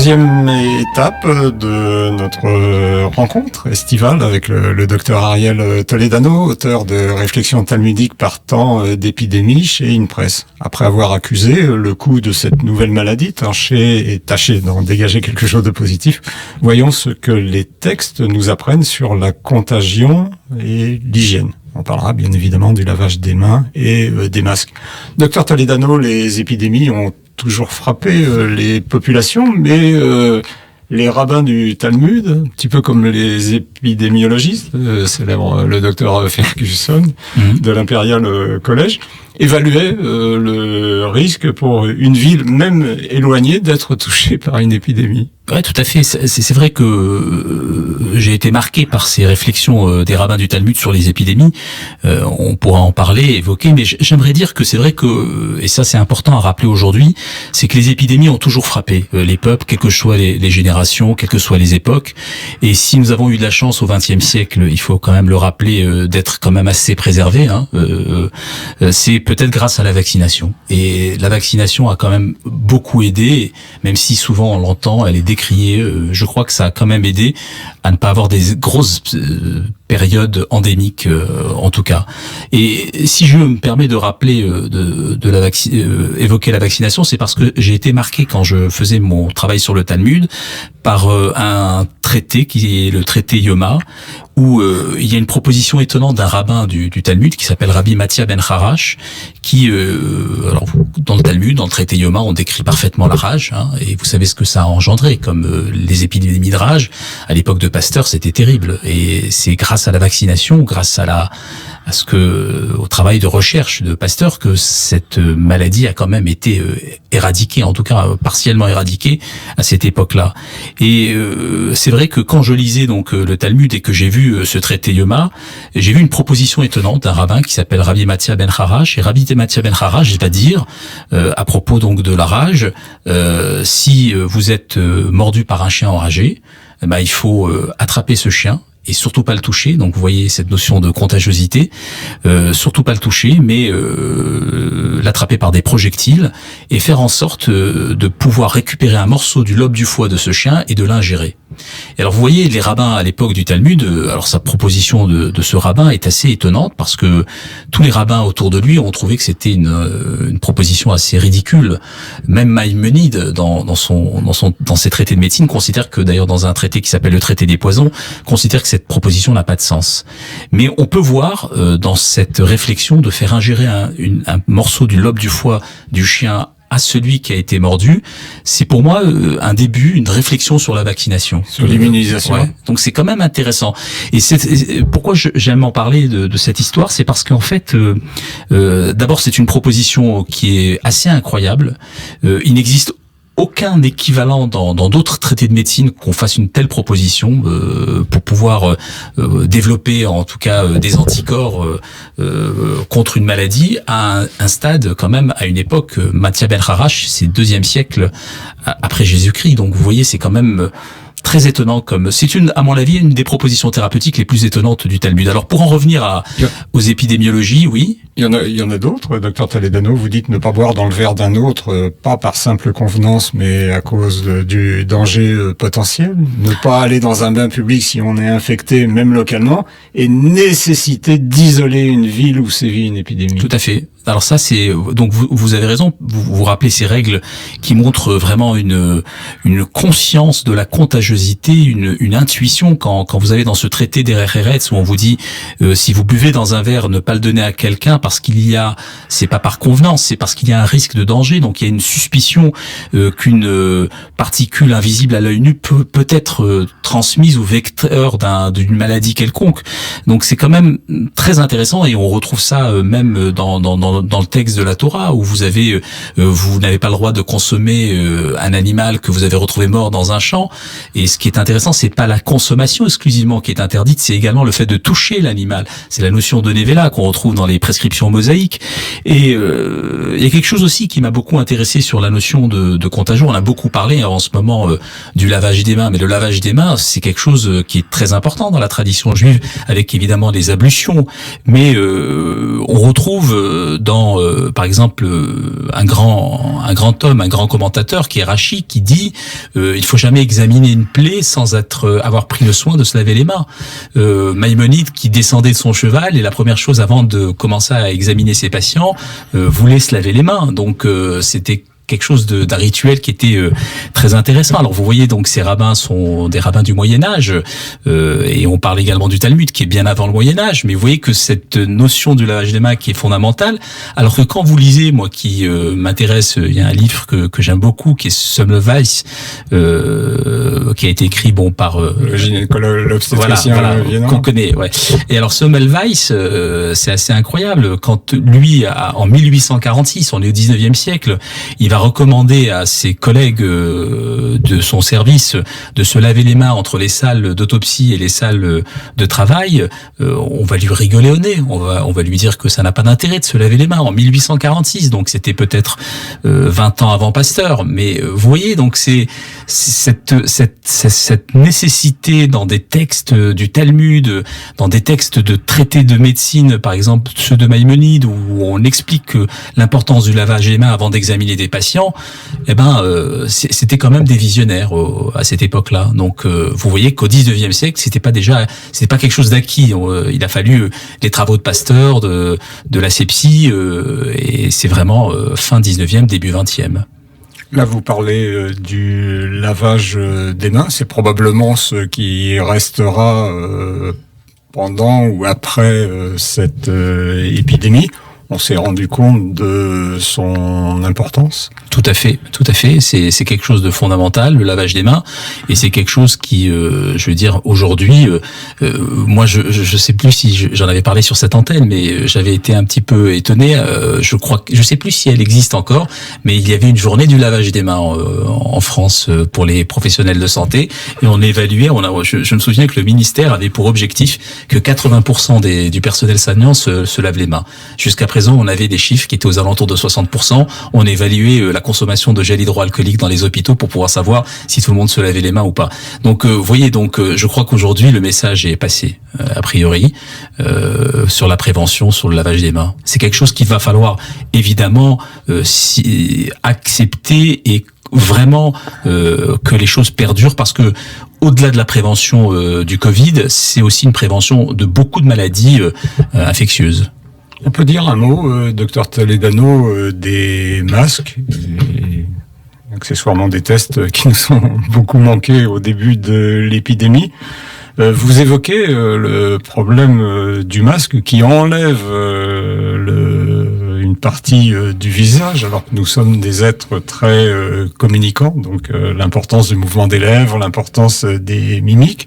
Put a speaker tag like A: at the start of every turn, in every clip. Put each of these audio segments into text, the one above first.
A: Troisième étape de notre rencontre estivale avec le docteur Ariel Toledano, auteur de Réflexions talmudiques partant d'épidémie chez InPress. Après avoir accusé le coup de cette nouvelle maladie, tâché d'en dégager quelque chose de positif, voyons ce que les textes nous apprennent sur la contagion et l'hygiène. On parlera bien évidemment du lavage des mains et des masques. Docteur Toledano, les épidémies ont toujours frappé les populations, mais les rabbins du Talmud, un petit peu comme les épidémiologistes, célèbre le docteur Ferguson de l'Imperial College, évaluaient le risque pour une ville même éloignée d'être touchée par une épidémie.
B: Ouais, tout à fait. C'est vrai que j'ai été marqué par ces réflexions des rabbins du Talmud sur les épidémies. On pourra en parler, évoquer, mais j'aimerais dire que c'est vrai que, et ça c'est important à rappeler aujourd'hui, c'est que les épidémies ont toujours frappé les peuples, quelles que soient les générations, quelles que soient les époques. Et si nous avons eu de la chance au XXe siècle, il faut quand même le rappeler, d'être quand même assez préservés, c'est peut-être grâce à la vaccination. Et la vaccination a quand même beaucoup aidé, même si souvent on l'entend, elle est décriée. Je crois que ça a quand même aidé à ne pas avoir des grosses périodes endémiques, en tout cas. Et si je me permets de rappeler, évoquer la vaccination, c'est parce que j'ai été marqué quand je faisais mon travail sur le Talmud par un traité qui est le traité Yoma, où il y a une proposition étonnante d'un rabbin du Talmud qui s'appelle Rabbi Mathia ben Harash, qui, alors dans le Talmud, dans le traité Yoma, on décrit parfaitement la rage, et vous savez ce que ça a engendré, comme les épidémies de rage. À l'époque de Pasteur, c'était terrible, et c'est grâce à la vaccination, grâce au travail de recherche de Pasteur, que cette maladie a quand même été éradiquée, en tout cas partiellement éradiquée à cette époque-là. Et c'est vrai que quand je lisais donc le Talmud et que j'ai vu ce traité Yoma, j'ai vu une proposition étonnante d'un rabbin qui s'appelle Rabbi Mathia ben Harash. Et Rabbi Mathia ben Harash va dire, à propos donc de la rage, si vous êtes mordu par un chien enragé, il faut attraper ce chien et surtout pas le toucher. Donc vous voyez cette notion de contagiosité, surtout pas le toucher, mais l'attraper par des projectiles et faire en sorte de pouvoir récupérer un morceau du lobe du foie de ce chien et de l'ingérer. Et alors vous voyez, les rabbins à l'époque du Talmud, alors sa proposition de ce rabbin est assez étonnante parce que tous les rabbins autour de lui ont trouvé que c'était une proposition assez ridicule. Même Maïmonide dans ses traités de médecine considère que, d'ailleurs dans un traité qui s'appelle le traité des poisons, considère que cette proposition n'a pas de sens. Mais on peut voir dans cette réflexion de faire ingérer un morceau du lobe du foie du chien à celui qui a été mordu, c'est pour moi un début, une réflexion sur la vaccination.
A: Sur l'immunisation.
B: Ouais. Donc c'est quand même intéressant. Et pourquoi j'aime en parler de cette histoire, c'est parce qu'en fait, d'abord c'est une proposition qui est assez incroyable. Il n'existe aucun équivalent dans d'autres traités de médecine qu'on fasse une telle proposition pour pouvoir développer en tout cas des anticorps contre une maladie à un stade quand même, à une époque. Mathia ben Harash, c'est 2e siècle après Jésus-Christ, donc vous voyez c'est quand même très étonnant, à mon avis, une des propositions thérapeutiques les plus étonnantes du Talmud. Alors pour en revenir aux épidémiologies, oui.
A: Il y en a d'autres, docteur Toledano. Vous dites ne pas boire dans le verre d'un autre, pas par simple convenance, mais à cause du danger potentiel. Ne pas aller dans un bain public si on est infecté, même localement, et nécessité d'isoler une ville où sévit une épidémie.
B: Tout à fait. Alors ça, donc vous avez raison. Vous rappelez ces règles qui montrent vraiment une conscience de la contagiosité, une intuition quand vous avez dans ce traité des Eretz où on vous dit si vous buvez dans un verre, ne pas le donner à quelqu'un parce c'est pas par convenance, c'est parce qu'il y a un risque de danger. Donc il y a une suspicion qu'une particule invisible à l'œil nu peut être transmise ou vecteur d'une maladie quelconque. Donc c'est quand même très intéressant et on retrouve ça même dans le texte de la Torah où vous n'avez pas le droit de consommer un animal que vous avez retrouvé mort dans un champ. Et ce qui est intéressant, c'est pas la consommation exclusivement qui est interdite, c'est également le fait de toucher l'animal. C'est la notion de Nevela qu'on retrouve dans les prescriptions mosaïques. Et il y a quelque chose aussi qui m'a beaucoup intéressé sur la notion de contagion. On a beaucoup parlé en ce moment du lavage des mains, mais le lavage des mains, c'est quelque chose qui est très important dans la tradition juive, avec évidemment les ablutions. Mais on retrouve dans, par exemple, un grand homme, un grand commentateur qui est Rachi, qui dit il faut jamais examiner une plaie sans avoir pris le soin de se laver les mains. Maïmonide qui descendait de son cheval et la première chose avant de commencer à examiner ses patients voulait se laver les mains. Donc c'était quelque chose d'un rituel qui était très intéressant. Alors vous voyez donc ces rabbins sont des rabbins du Moyen-Âge et on parle également du Talmud qui est bien avant le Moyen-Âge, mais vous voyez que cette notion du lavage des mains qui est fondamentale, alors que quand vous lisez, moi qui m'intéresse, il y a un livre que j'aime beaucoup qui est Semmelweis qui a été écrit par
A: le gynécologue, l'obstétricien
B: qu'on connaît, ouais. Et alors Semmelweis c'est assez incroyable quand lui en 1846, on est au 19e siècle, il va recommander à ses collègues de son service de se laver les mains entre les salles d'autopsie et les salles de travail. On va lui rigoler au nez, on va lui dire que ça n'a pas d'intérêt de se laver les mains en 1846, donc c'était peut-être 20 ans avant Pasteur, mais vous voyez, donc c'est cette nécessité dans des textes du Talmud, dans des textes de traités de médecine, par exemple ceux de Maïmonide, où on explique l'importance du lavage des mains avant d'examiner des patients, c'était quand même des visionnaires à cette époque-là. Donc vous voyez qu'au 19e siècle, c'était pas quelque chose d'acquis. Il a fallu les travaux de Pasteur, de l'asepsie, et c'est vraiment fin 19e, début 20e.
A: Là, vous parlez du lavage des mains. C'est probablement ce qui restera pendant ou après cette épidémie. On s'est rendu compte de son importance.
B: Tout à fait. C'est quelque chose de fondamental, le lavage des mains, et c'est quelque chose qui, je veux dire, aujourd'hui, moi, je sais plus si j'en avais parlé sur cette antenne, mais j'avais été un petit peu étonné. Je sais plus si elle existe encore, mais il y avait une journée du lavage des mains en France pour les professionnels de santé, et on évaluait. Je me souviens que le ministère avait pour objectif que 80% du personnel soignant se lave les mains. Jusqu'à présent, on avait des chiffres qui étaient aux alentours de 60%. On évaluait la consommation de gel hydroalcoolique dans les hôpitaux pour pouvoir savoir si tout le monde se lavait les mains ou pas. Donc, vous voyez, je crois qu'aujourd'hui, le message est passé, a priori, sur la prévention, sur le lavage des mains. C'est quelque chose qu'il va falloir, évidemment, accepter et vraiment que les choses perdurent, parce que au-delà de la prévention du Covid, c'est aussi une prévention de beaucoup de maladies infectieuses.
A: On peut dire un mot, docteur Toledano, des masques, et accessoirement des tests qui nous ont beaucoup manqué au début de l'épidémie. Vous évoquez le problème du masque qui enlève une partie du visage, alors que nous sommes des êtres très communicants, donc l'importance du mouvement des lèvres, l'importance des mimiques.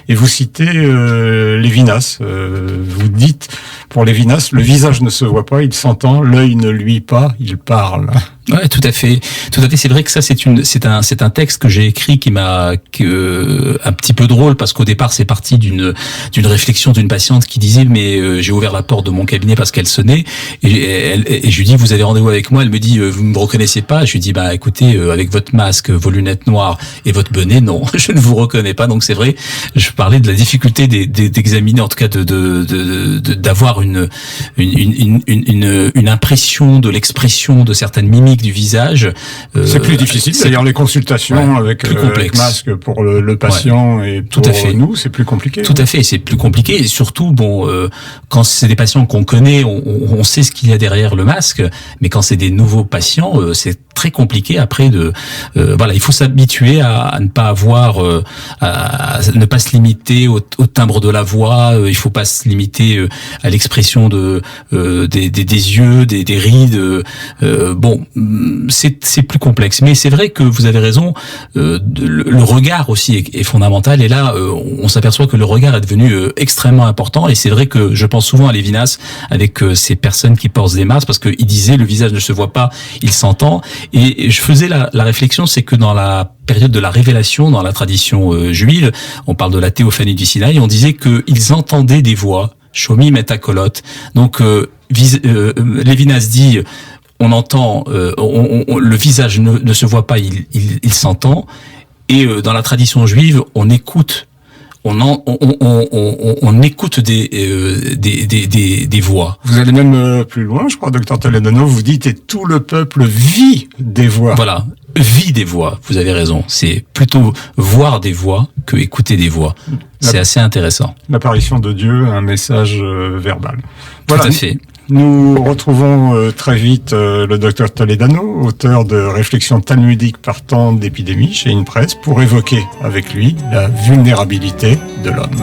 A: Et vous citez Lévinas. Vous dites, pour Lévinas, le visage ne se voit pas, il s'entend, l'œil ne luit pas, il parle.
B: Ouais, tout à fait. C'est vrai que ça, c'est un texte que j'ai écrit qui m'a un petit peu drôle, parce qu'au départ, c'est parti d'une réflexion d'une patiente qui disait, mais j'ai ouvert la porte de mon cabinet parce qu'elle sonnait, et je lui dis, vous avez rendez-vous avec moi? Elle me dit, vous me reconnaissez pas? Je lui dis, écoutez, avec votre masque, vos lunettes noires et votre bonnet, non, je ne vous reconnais pas. Donc c'est vrai, je parlais de la difficulté d'examiner, en tout cas d'avoir une impression de l'expression de certaines mimiques du visage.
A: C'est plus difficile. D'ailleurs, les consultations avec masque pour le patient et pour nous, c'est plus compliqué.
B: Tout à fait, c'est plus compliqué. Et surtout, quand c'est des patients qu'on connaît, on sait ce qu'il y a derrière le masque. Mais quand c'est des nouveaux patients, c'est très compliqué après il faut s'habituer à ne pas avoir, à ne pas se limiter au timbre de la voix. Il faut pas se limiter à l'expression des yeux, des rides. C'est plus complexe. Mais c'est vrai que vous avez raison. Le regard aussi est fondamental. Et là, on s'aperçoit que le regard est devenu extrêmement important. Et c'est vrai que je pense souvent à Lévinas avec ces personnes qui portent des masques, parce qu'il disait, le visage ne se voit pas, il s'entend. Et je faisais la réflexion, c'est que dans la période de la révélation, dans la tradition juive, on parle de la théophanie du Sinaï, on disait qu'ils entendaient des voix, Shomi metakolot. Donc Lévinas dit, on entend, le visage ne se voit pas, il s'entend. Et dans la tradition juive, on écoute on écoute des voix.
A: Vous allez même plus loin, je crois, docteur Toledano, vous dites, et tout le peuple vit des voix.
B: Voilà, vit des voix, vous avez raison. C'est plutôt voir des voix que écouter des voix. C'est assez intéressant.
A: L'apparition de Dieu, un message verbal. Voilà.
B: Tout à fait.
A: Nous retrouvons très vite le docteur Toledano, auteur de Réflexions talmudiques partant d'épidémie chez InPress, pour évoquer avec lui la vulnérabilité de l'homme.